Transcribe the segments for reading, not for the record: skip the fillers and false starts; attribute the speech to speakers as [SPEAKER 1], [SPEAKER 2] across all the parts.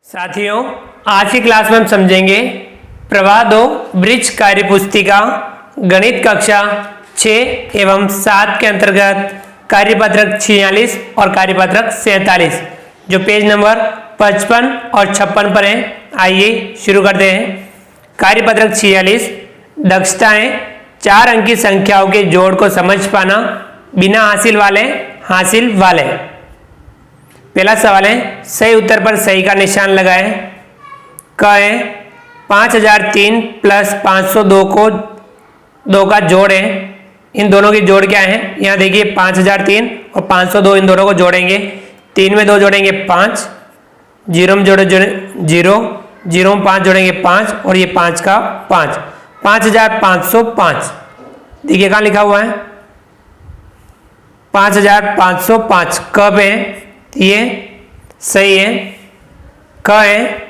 [SPEAKER 1] साथियों, आज की क्लास में हम समझेंगे प्रवाह 2 ब्रिज कार्य पुस्तिका गणित कक्षा 6 एवं 7 के अंतर्गत कार्यपत्रक 46 और कार्यपत्रक 47 जो पेज नंबर 55 और 56 पर है। आइए शुरू करते हैं। कार्यपत्रक 46 दक्षताएं 4 अंकी संख्याओं के जोड़ को समझ पाना बिना हासिल वाले। पहला सवाल है, सही उत्तर पर सही का निशान लगाएं। क है 5003 प्लस 502 को 2 का जोड़ है। इन दोनों की जोड़ क्या है? यहाँ देखिए 5003 और 502 इन दोनों को जोड़ेंगे। 3 में 2 जोड़ेंगे 5, 0 में जोड़े 0, 0 में 5 जोड़ेंगे 5 और ये 5 का 5, 5505। देखिए कहाँ लिखा हुआ है 5505। कब है? ये सही है। क है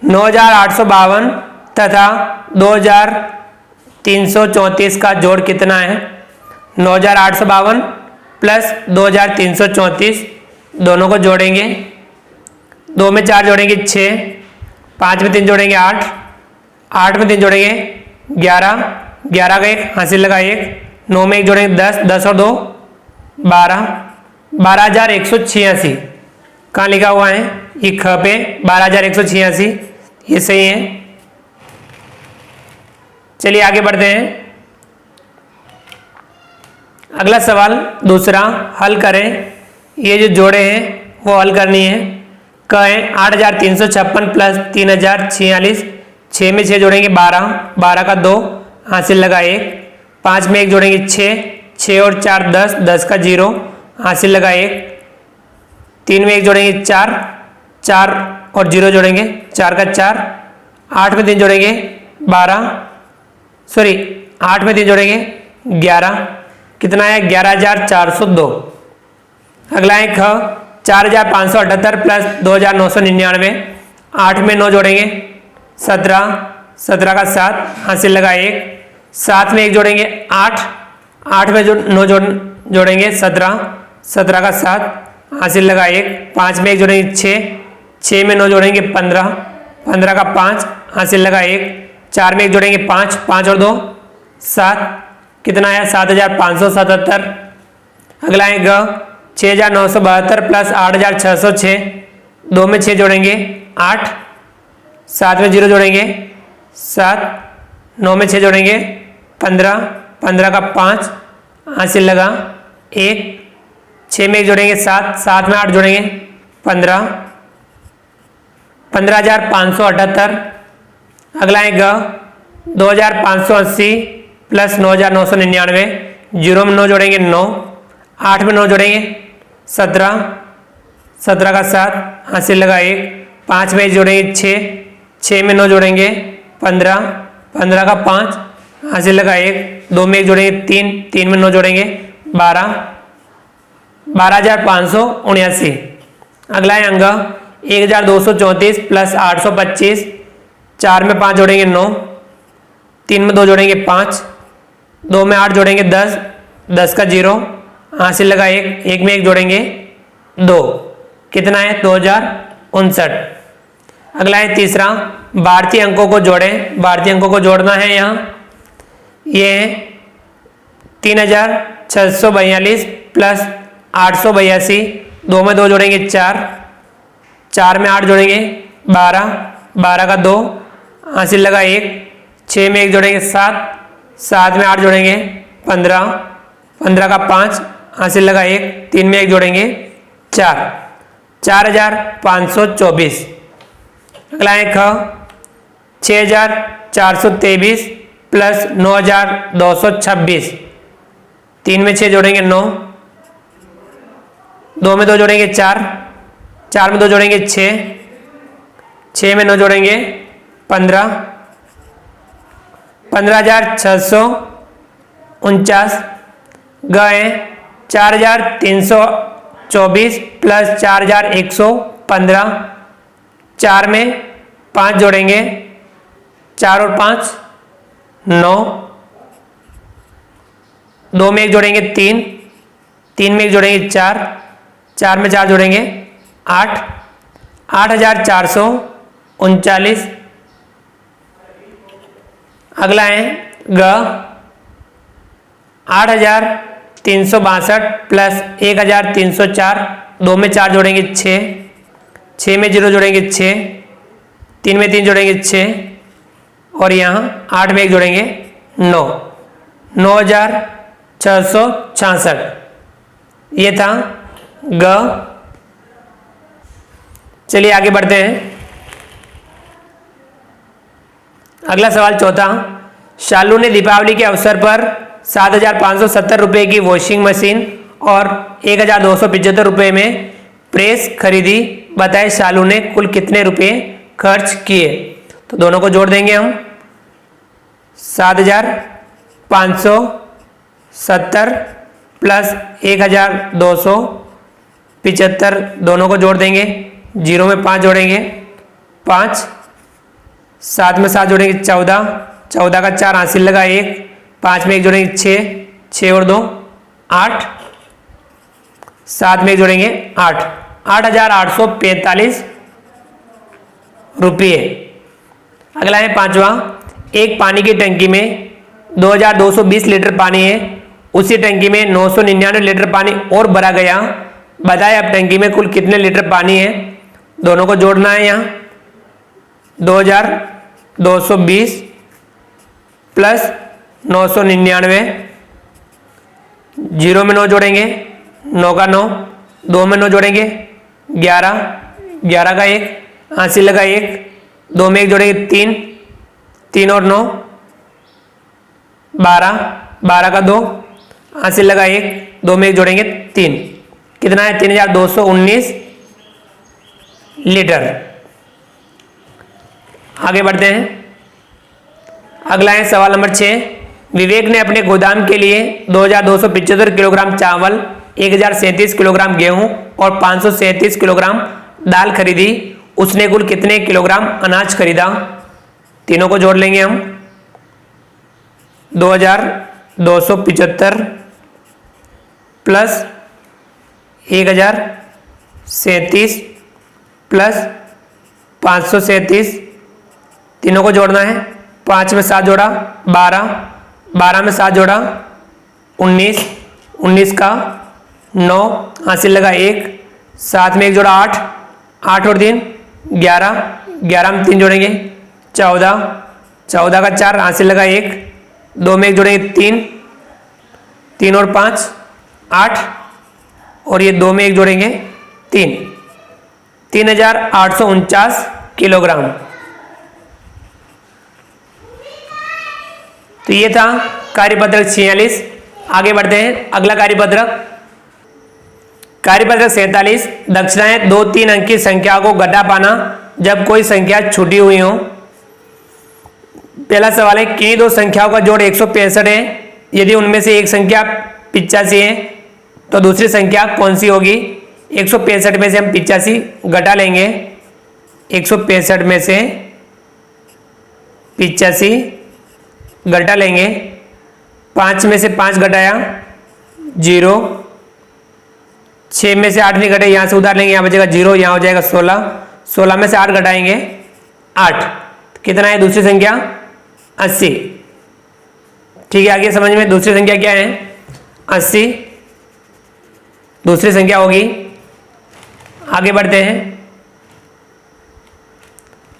[SPEAKER 1] 9852 तथा 2334 का जोड़ कितना है? 9852 प्लस 2334 दोनों को जोड़ेंगे। 2 में 4 जोड़ेंगे 6, 5 में 3 जोड़ेंगे 8, 8 में 3 जोड़ेंगे 11, 11 का 1 हासिल लगा 1, 9 में 1 जोड़ेंगे 10, 10 और 2 12, 12186। कहाँ लिखा हुआ है? ये ख पे 12186, ये सही है। चलिए आगे बढ़ते हैं। अगला सवाल दूसरा हल करें। ये जो जोड़े हैं वो हल करनी है। क है 8356 प्लस 3046, 6 में 6 जोड़ेंगे 12, 12 का 2 हासिल लगा 1, 5 में 1 जोड़ेंगे 6, 6 और 4 10, 10 का 0 हासिल लगा 1, 3 में 1 जोड़ेंगे 4, 4 और 0 जोड़ेंगे 4 का 4, 8 में 3 जोड़ेंगे 12, 8 में 3 जोड़ेंगे 11, कितना है 11402। अगला है ख 4578 प्लस 2999, 8 में 9 जोड़ेंगे 17, 17 का 7 हासिल लगा 1, 7 में 1 जोड़ेंगे 8, 8 में 9 जोड़ेंगे 17, 17 का 7 हासिल लगा 1, 5 में 1 जोड़ेंगे 6, 6 में 9 जोड़ेंगे 15, 15 का 5 हासिल लगा 1, 4 में 1 जोड़ेंगे 5, 5 और 2 7, कितना है 7577। अगला है ग 6972 प्लस 8606, 2 में 6 जोड़ेंगे 8, 7 में 0 जोड़ेंगे 7, 9 में 6 जोड़ेंगे 15, 15 का 5 हासिल लगा 1, 6 में 1 जोड़ेंगे 7, 7 में 8 जोड़ेंगे 15, 15578। अगला है ग 2580 प्लस 9999, 0 में 9 जोड़ेंगे 9, 8 में 9 जोड़ेंगे 17, 17 का 7 हासिल लगा 1, 5 में 1 जोड़ेंगे 6, 6 में 9 जोड़ेंगे 15, 15 का 5 हासिल लगा 1, 2 में 1 जोड़ेंगे 3, 3 में 9 जोड़ेंगे 12, 12579। अगला है अंग 1234 प्लस 825, 4 में 5 जोड़ेंगे 9, 3 में 2 जोड़ेंगे 5, 2 में 8 जोड़ेंगे 10, 10 का 0 हासिल लगा 1, 1 में 1 जोड़ेंगे 2, कितना है 2059। अगला है तीसरा भारतीय अंकों को जोड़ें। भारतीय अंकों को जोड़ना है। यहाँ ये है 3642 प्लस 882, 2 में 2 जोड़ेंगे 4, 4 में 8 जोड़ेंगे 12, 12 का 2 हासिल लगा 1, 6 में 1 जोड़ेंगे 7, 7 में 8 जोड़ेंगे 15, 15 का 5 हासिल लगा 1, 3 में 1 जोड़ेंगे 4, 4524। अगला है ख 6423 प्लस 9226, 3 में 6 जोड़ेंगे 9, 2 में 2 जोड़ेंगे 4, 4 में 2 जोड़ेंगे 6, 6 में 9 जोड़ेंगे 15, 15649। गए 4324 प्लस 4115, 4 में 5 जोड़ेंगे 4 और 5 9, 2 में 1 जोड़ेंगे 3, 3 में 1 जोड़ेंगे 4, 4 में 4 जोड़ेंगे 8, 8400 39। अगला है ग 8,362 प्लस 1,304, 2 में 4 जोड़ेंगे 6, 6 में 0 जोड़ेंगे 6, 3 में 3 जोड़ेंगे 6 और यहाँ 8 में 1 जोड़ेंगे 9, 9,666। ये था ग। चलिए आगे बढ़ते हैं। अगला सवाल चौथा, शालू ने दीपावली के अवसर पर 7,570 रुपये की वॉशिंग मशीन और 1,275 रुपये में प्रेस खरीदी। बताएं शालू ने कुल कितने रुपये खर्च किए। तो दोनों को जोड़ देंगे हम। 7,570 प्लस 1,275, दोनों को जोड़ देंगे। 0 में 5 जोड़ेंगे 5, 7 में 7 जोड़ेंगे 14, 14 का 4 हासिल लगा 1, 5 में 1 जोड़ेंगे 6, 6 और 2 8, 7 में 1 जोड़ेंगे 8, 8,845 रुपये। अगला है पांचवा, एक पानी की टंकी में 2,220 लीटर पानी है, उसी टंकी में 999 लीटर पानी और भरा गया। बताएं अब टंकी में कुल कितने लीटर पानी है। दोनों को जोड़ना है। यहाँ 2,220 प्लस 999, 0 में 9 जोड़ेंगे 9 का 9, 2 में 9 जोड़ेंगे 11, 11 का 1 हासिल लगा 1, 2 में 1 जोड़ेंगे 3, 3 और 9 12, 12 का 2 हासिल लगा 1, 2 में 1 जोड़ेंगे 3। कितना है 3,219 लीटर। आगे बढ़ते हैं। अगला है सवाल नंबर 6, विवेक ने अपने गोदाम के लिए 2,275 किलोग्राम चावल, 1,037 किलोग्राम गेहूं और 537 किलोग्राम दाल खरीदी। उसने कुल कितने किलोग्राम अनाज खरीदा। तीनों को जोड़ लेंगे हम। 2,275 प्लस 1,037 प्लस 537, तीनों को जोड़ना है। 5 में 7 जोड़ा 12, 12 में 7 जोड़ा 19, 19 का 9 हासिल लगा 1, 7 में 1 जोड़ा 8, 8 और 3 11, 11 में 3 जोड़ेंगे 14, 14 का 4 हासिल लगा 1, 2 में 1 जोड़ेंगे 3, 3 और 5 8 और ये 2 में 1 जोड़ेंगे 3, 3,849 किलोग्राम। तो ये था कार्यपत्रक 46। आगे बढ़ते हैं। अगला कार्यपत्रक 47, दक्षिणाएं 2-3 अंक की संख्या को घटा पाना जब कोई संख्या छूटी हुई हो। पहला सवाल है, किन्हीं दो संख्याओं का जोड़ 165 है, यदि उनमें से एक संख्या 85 है तो दूसरी संख्या कौन सी होगी। 165 में से हम 85 घटा लेंगे। 165 में से 85 घटा लेंगे। 5 में से 5 घटाया 0, 6 में से 8 नहीं घटे, यहाँ से उधार लेंगे, यहाँ बचेगा 0, यहाँ हो जाएगा 16, 16 में से 8 घटाएंगे 8, कितना है दूसरी संख्या 80। ठीक है, आगे समझ में दूसरी संख्या क्या है 80 दूसरी संख्या होगी। आगे बढ़ते हैं।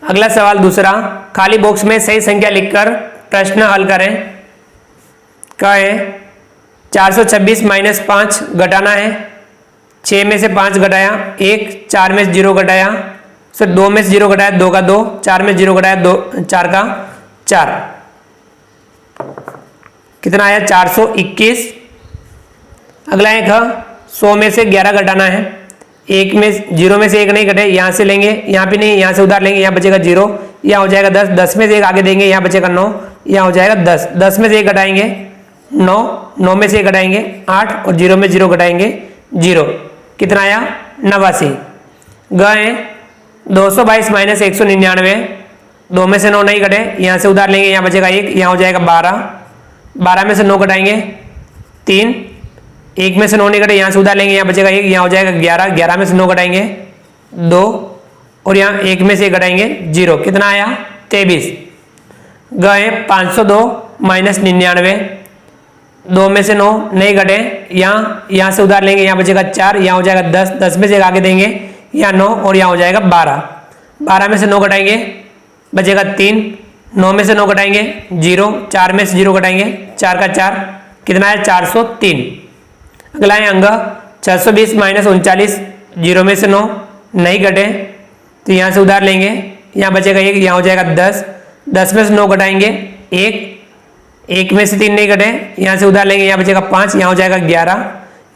[SPEAKER 1] अगला सवाल दूसरा, खाली बॉक्स में सही संख्या लिखकर प्रश्न हल करें। क्या है 426 माइनस 5 घटाना है। 6 में से 5 घटाया 1, 4 में से 0 घटाया, सर 2 में से 0 घटाया 2 का 2, 4 में 0 घटाया 2, 4 का 4, कितना आया 421। अगला एक 100 में से 11 घटाना है। 1 में 0 में से 1 नहीं घटे, यहाँ से लेंगे, यहाँ पे नहीं, यहाँ से उधार लेंगे, यहाँ बचेगा 0, यहाँ हो जाएगा 10, 10 में से 1 आगे देंगे, यहाँ बचेगा 9, यहाँ हो जाएगा 10, 10 में से 1 घटाएंगे 9, 9 में से 1 घटाएंगे 8 और 0 में 0 घटाएंगे 0, कितना आया 89। गए 222 माइनस 199, 2 में से 9 नहीं घटे, यहाँ से उधार लेंगे, यहाँ बचेगा 1, यहाँ हो जाएगा 12, 12 में से 9 घटाएंगे 3, 1 में से 9 नहीं घटे, यहाँ से उधार लेंगे, यहाँ बचेगा 1, यहाँ हो जाएगा 11, 11 में से 9 घटाएंगे 2, और यहाँ 1 में से घटाएंगे 0, कितना आया 23। गए 502 माइनस 99, 2 में से 9 नहीं घटे, यहाँ से उधार लेंगे, यहाँ बचेगा 4, यहाँ हो जाएगा 10, 10 में से आगे देंगे यहाँ 9 और यहाँ हो जाएगा 12, 12 में से 9 घटाएंगे बचेगा 3, 9 में से 9 घटाएंगे 0, 4 में से 0 घटाएंगे 4 का 4, कितना है 403। अगला है अंग 620 माइनस 39, 0 में से 9 नहीं घटे तो यहाँ से उधार लेंगे, यहाँ बचेगा 1, यहाँ हो जाएगा 10, 10 में से 9 घटाएंगे 1, 1 में से 3 नहीं घटे, यहाँ से उधार लेंगे, यहाँ बचेगा 5, यहाँ हो जाएगा 11,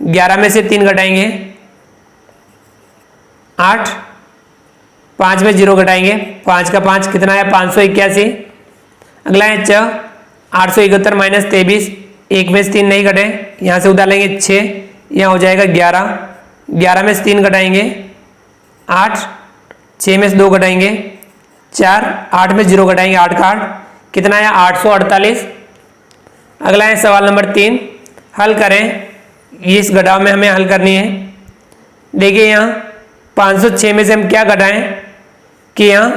[SPEAKER 1] 11 में से 3 घटाएंगे 8, 5 में 0 घटाएंगे 5 का 5, कितना है 581। अगला है 871 माइनस 23, 1 में से 3 नहीं घटे, यहाँ से उधार लेंगे 6, यहाँ हो जाएगा 11, 11 में से 3 घटाएंगे 8, 6 में से 2 घटाएंगे 4, 8 में 0 घटाएंगे 8 का 8, कितना है 848। अगला है सवाल नंबर 3, हल करें। इस घटाव में हमें हल करनी है। देखिए यहाँ 506 में से हम क्या घटाएं कि यहाँ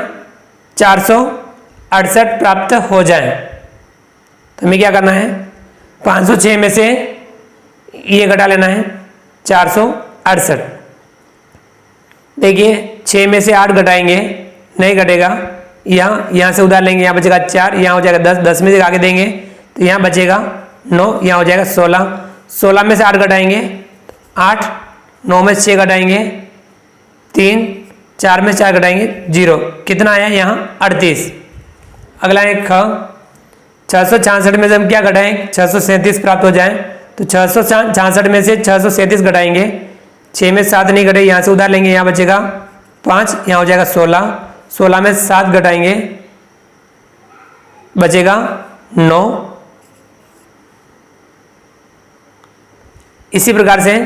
[SPEAKER 1] 468 प्राप्त हो जाए, तो हमें क्या करना है 506 में से ये घटा लेना है 468। देखिए 6 में से 8 घटाएंगे नहीं घटेगा, यहाँ से उधार लेंगे, यहाँ बचेगा 4, यहाँ हो जाएगा 10, 10 में से आगे देंगे तो यहाँ बचेगा 9, यहाँ हो जाएगा 16, 16 में से 8 घटाएंगे 8, 9 में से 6 घटाएंगे 3, 4 में से 4 घटाएंगे 0, कितना आया यहाँ 38। अगला है ख 666 में से हम क्या घटाएं 637 प्राप्त हो जाए, तो 666 में से 637 घटाएंगे, 6 में 7 नहीं घटे, यहाँ से उधार लेंगे, यहाँ बचेगा 5, यहाँ हो जाएगा 16, 16 में 7 घटाएंगे बचेगा 9। इसी प्रकार से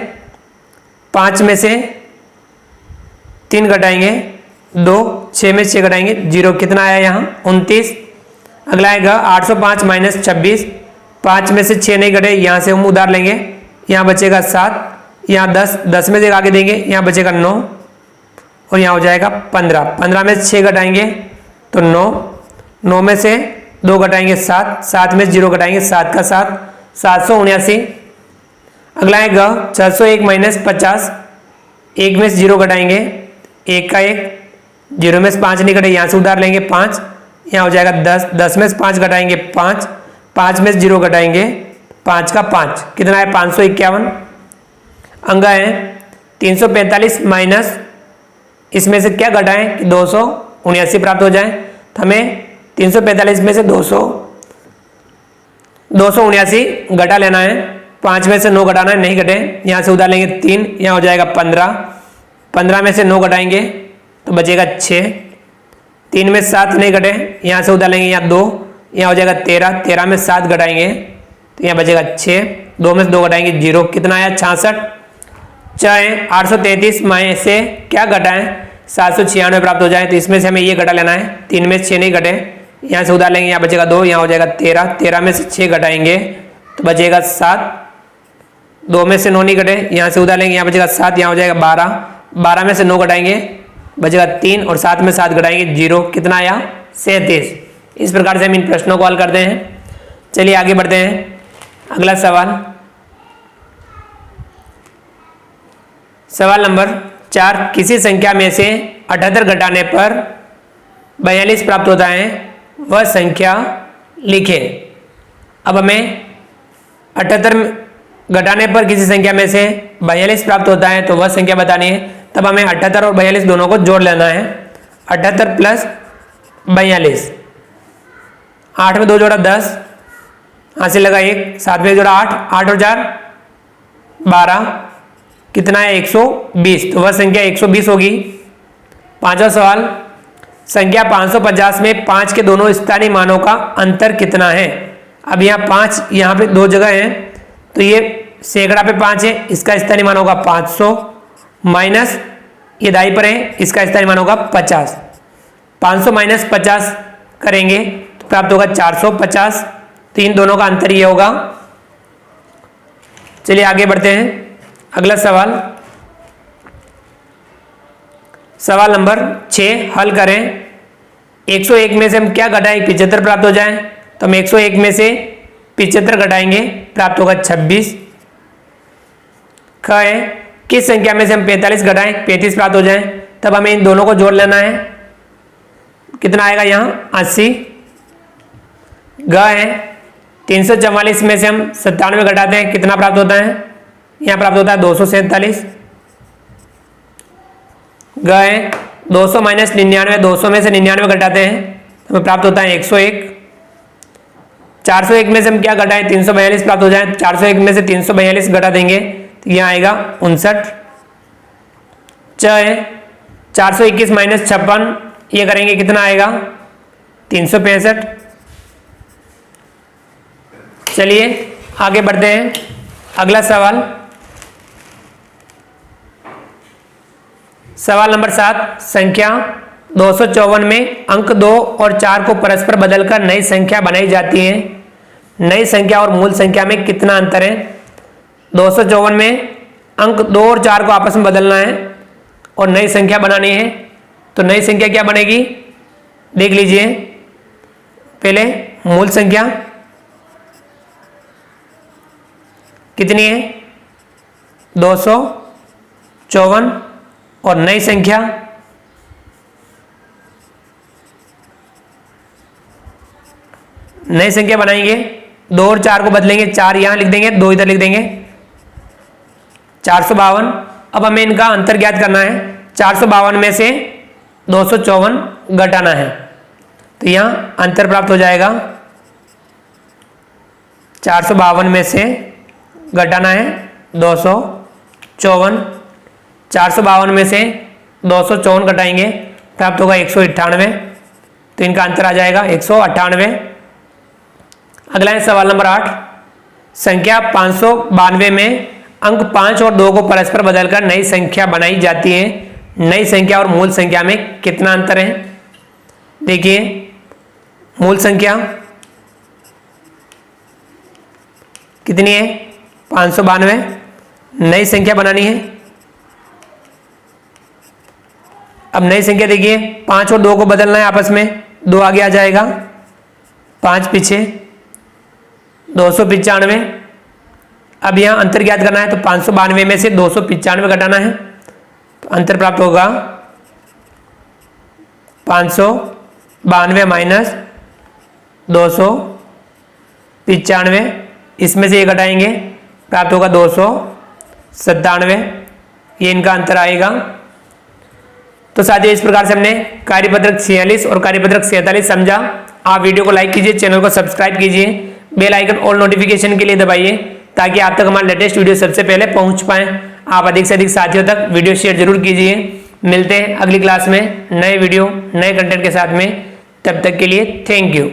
[SPEAKER 1] 5 में से 3 घटाएंगे 2, 6 में 6 घटाएंगे 0, कितना आया यहाँ 29। अगला आएगा 805 माइनस 26, 5 में से 6 नहीं घटे, यहाँ से हम उधार लेंगे, यहाँ बचेगा 7, यहाँ 10, 10 में से आगे देंगे, यहाँ बचेगा 9 और यहाँ हो जाएगा 15, 15 में से 6 घटाएंगे तो 9, 9 में से 2 घटाएंगे 7, 7 में 0 घटाएंगे 7 का 7, 779। अगला है ग 601 माइनस 50, 1 में से 0 घटाएंगे 1 का 1, 0 में से 5 नहीं घटे, यहाँ से उधार लेंगे 5, यहाँ हो जाएगा 10, 10 में से 5 घटाएंगे 5, 5 में से 0 घटाएंगे 5 का 5, कितना है 551। अंग है 345 माइनस, इसमें से क्या घटाएं कि 279 प्राप्त हो जाए, तो हमें 345 में से 279 घटा लेना है, 5 में से 9 घटाना है नहीं घटे, यहाँ से उधार लेंगे 3, यहाँ हो जाएगा 15, 15 में से 9 घटाएंगे तो बचेगा 6, 3 में 7 नहीं घटे, यहाँ से उधार लेंगे यहाँ 2, यहाँ हो जाएगा 13, 13 में 7 घटाएंगे तो यहाँ बचेगा 6, 2 में से 2 घटाएंगे 0, कितना आया 66। चाहे 833 में से क्या घटाएं 796 प्राप्त हो जाए, तो इसमें से हमें ये घटा लेना है, 3 में से 6 नहीं घटे, यहाँ से उधार लेंगे, यहाँ बचेगा 2, यहाँ हो जाएगा 13, 13 में से 6 घटाएंगे तो बचेगा 7, 2 में से 9 नहीं घटे, यहाँ से उधार लेंगे, यहाँ बचेगा 7, यहाँ हो जाएगा 12, 12 में से 9 घटाएंगे बचेगा 3 और 7 में 7 घटाएंगे 0, कितना आया 37। इस प्रकार से हम इन प्रश्नों को हल करते हैं। चलिए आगे बढ़ते हैं। अगला सवाल नंबर 4, किसी संख्या में से 78 घटाने पर 42 प्राप्त होता है, वह संख्या लिखें। अब हमें 78 घटाने पर किसी संख्या में से 42 प्राप्त होता है तो वह संख्या बतानी है। तब हमें 78 और 42 दोनों को जोड़ लेना है। 78 प्लस 42, 8 में 2 जोड़ा 10, हासिल लगा 1, 7 में जोड़ा 8, 8 और 4 12, कितना है 120, तो वह संख्या 120 होगी। पांचवा सवाल, संख्या 550 में 5 के दोनों स्थानीय मानों का अंतर कितना है। अब यहाँ 5 यहाँ पे 2 जगह हैं, तो ये सैकड़ा पे 5 है, इसका स्थानीय मान होगा 500 माइनस ये दाई पर है, इसका स्थानीय मान होगा 50। 500 माइनस 50 करेंगे तो प्राप्त होगा 450, तो इन दोनों का अंतर ये होगा। चलिए आगे बढ़ते हैं। अगला सवाल, सवाल नंबर 6 हल करें। 101 में से हम क्या घटाएं 75 प्राप्त हो जाए, तो हम 101 में से 75 घटाएंगे, प्राप्त होगा 26। ख है किस संख्या में से हम 45 घटाएं 35 प्राप्त हो जाए, तब हमें इन दोनों को जोड़ लेना है, कितना आएगा यहाँ 80। ग है 344 में से हम 97 घटाते हैं, कितना प्राप्त होता है, यहाँ प्राप्त होता है 247। ग है 200 माइनस 99, 200 में से 99 घटाते हैं तो हमें प्राप्त होता है 101। 401 में से हम क्या घटाएं 342 प्राप्त हो जाए, 401 में से 342 घटा देंगे तो यहाँ आएगा 59। च है 421 माइनस 56, ये करेंगे कितना आएगा 365। चलिए आगे बढ़ते हैं। अगला सवाल, सवाल नंबर 7, संख्या 254 में अंक 2 और 4 को परस्पर बदलकर नई संख्या बनाई जाती है। नई संख्या और मूल संख्या में कितना अंतर है। 254 में अंक 2 और 4 को आपस में बदलना है और नई संख्या बनानी है, तो नई संख्या क्या बनेगी देख लीजिए। पहले मूल संख्या कितनी है 254 और नई संख्या बनाएंगे, 2 और 4 को बदलेंगे, 4 यहां लिख देंगे, 2 इधर लिख देंगे, 452। अब हमें इनका अंतर ज्ञात करना है। 452 में से 254 घटाना है, तो यहां अंतर प्राप्त हो जाएगा। 452 में से घटाना है 254, 452 में से 254 घटाएंगे, प्राप्त होगा 198, तो इनका अंतर आ जाएगा 198। अगला है सवाल नंबर 8, संख्या 592 में अंक 5 और 2 को परस्पर बदलकर नई संख्या बनाई जाती है। नई संख्या और मूल संख्या में कितना अंतर है। देखिए मूल संख्या कितनी है 592, नई संख्या बनानी है। अब नई संख्या देखिए 5 और 2 को बदलना है आपस में, 2 आगे आ जाएगा, 5 पीछे, 295। अब यहाँ अंतर ज्ञात करना है, तो 592 में से 295 घटाना है, तो अंतर प्राप्त होगा 592 माइनस 295, इसमें से ये घटाएंगे, प्राप्त होगा 297, ये इनका अंतर आएगा। तो साथियों इस प्रकार से हमने कार्यपत्रक 46 और कार्यपत्रक 47 समझा। आप वीडियो को लाइक कीजिए, चैनल को सब्सक्राइब कीजिए, बेल आइकन ऑल नोटिफिकेशन के लिए दबाइए ताकि आप तक हमारा लेटेस्ट वीडियो सबसे पहले पहुंच पाए। आप अधिक से अधिक साथियों तक वीडियो शेयर जरूर कीजिए। मिलते हैं अगली क्लास में नए वीडियो नए कंटेंट के साथ में, तब तक के लिए थैंक यू।